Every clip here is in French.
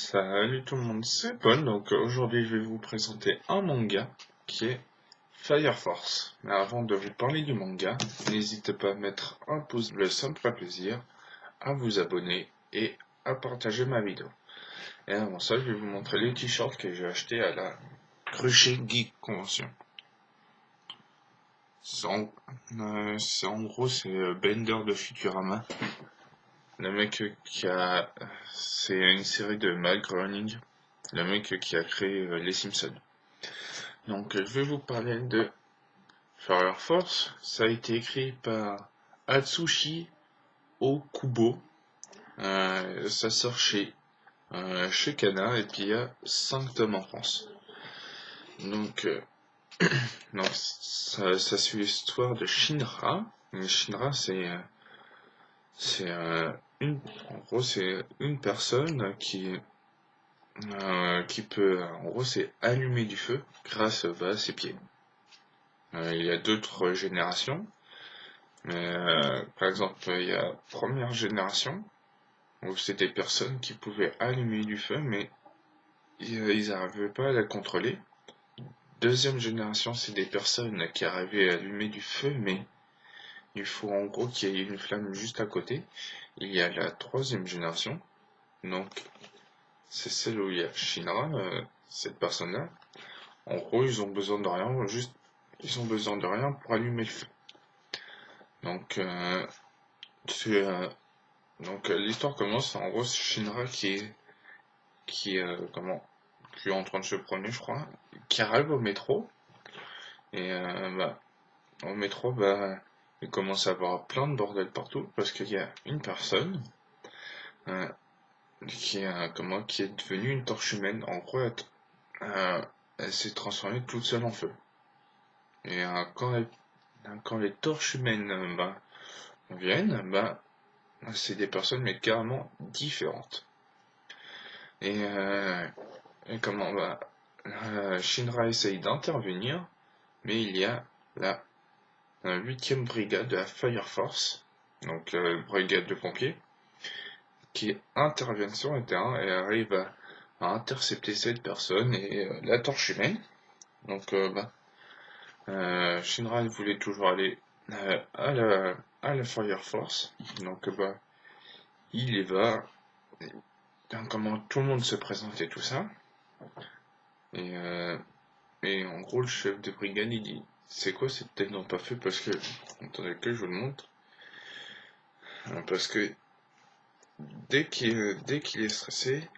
Salut tout le monde, c'est Paul. Donc aujourd'hui je vais vous présenter un manga qui est Fire Force. Mais avant de vous parler du manga, n'hésitez pas à mettre un pouce bleu, ça me fera plaisir, à vous abonner et à partager ma vidéo. Et avant ça, je vais vous montrer les t-shirts que j'ai achetés à la Crucher Geek Convention. En gros, c'est Bender de Futurama. Le mec c'est une série de Matt Groening, le mec qui a créé les Simpsons. Donc je vais vous parler de Fire Force. Ça a été écrit par Atsushi Okubo. Ça sort chez Kana et puis il y a 5 tomes en France. Donc, ça suit l'histoire de Shinra. Et Shinra c'est en gros c'est une personne qui peut, en gros, c'est allumer du feu grâce à ses pieds. Il y a d'autres générations, mais par exemple, il y a première génération où c'est des personnes qui pouvaient allumer du feu, mais ils n'arrivaient pas à la contrôler. Deuxième génération, c'est des personnes qui arrivaient à allumer du feu, mais il faut en gros qu'il y ait une flamme juste à côté. Il y a la troisième génération, donc c'est celle où il y a Shinra, cette personne-là. En gros, ils ont besoin de rien, ils ont besoin de rien pour allumer le feu. Donc, l'histoire commence, en gros, c'est Shinra qui est en train de se promener, je crois, qui arrive au métro, et au métro, il commence à avoir plein de bordel partout, parce qu'il y a une personne euh, qui est devenue une torche humaine. En gros, elle s'est transformée toute seule en feu. Et quand les torches humaines viennent, c'est des personnes mais carrément différentes. Et, Shinra essaye d'intervenir, mais il y a la 8e brigade de la Fire Force, donc la brigade de pompiers, qui intervient sur le terrain et arrive à intercepter cette personne et la torche humaine. Donc Shinra voulait toujours aller à la Fire Force, donc il y va. Comment tout le monde se présente et tout ça. Et, en gros, le chef de brigade, il dit, c'est quoi cette tête n'ont pas fait parce que, attendez que je vous le montre, parce que dès qu'il est stressé,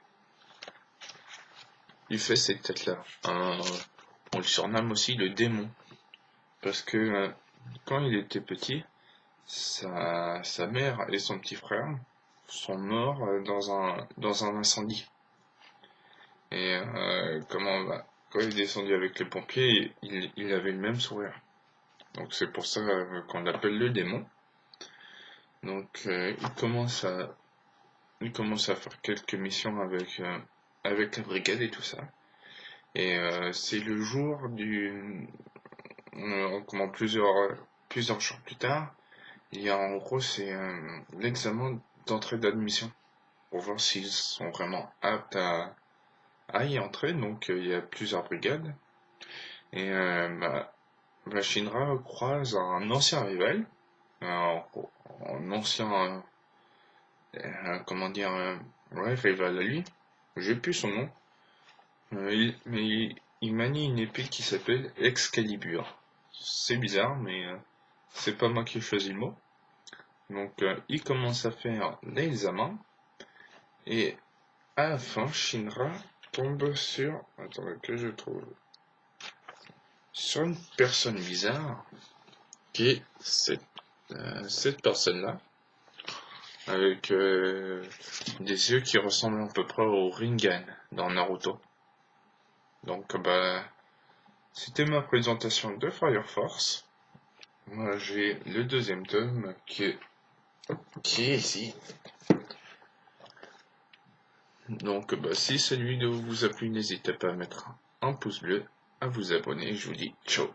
il fait cette tête-là. On le surnomme aussi le démon, parce que quand il était petit, sa mère et son petit frère sont morts dans un incendie. Et quand il est descendu avec les pompiers, il avait le même sourire. Donc c'est pour ça qu'on l'appelle le démon. Donc il commence à faire quelques missions avec la brigade et tout ça. Et c'est le jour plusieurs jours plus tard, il y a en gros c'est l'examen d'entrée d'admission pour voir s'ils sont vraiment aptes à y entrer. Donc il y a plusieurs brigades. Et Shinra croise un ancien rival, un ancien, rival à lui. J'ai plus son nom, mais il manie une épée qui s'appelle Excalibur. C'est bizarre, mais c'est pas moi qui ai choisi le mot. Donc il commence à faire l'examen et à la fin, Shinra tombe sur, attendez que je trouve, sur une personne bizarre qui est cette personne-là, avec des yeux qui ressemblent à peu près au Rinnegan dans Naruto. Donc c'était ma présentation de Fire Force. Moi j'ai le deuxième tome qui est ici. Donc si cette vidéo vous a plu, n'hésitez pas à mettre un pouce bleu, à vous abonner. Je vous dis ciao.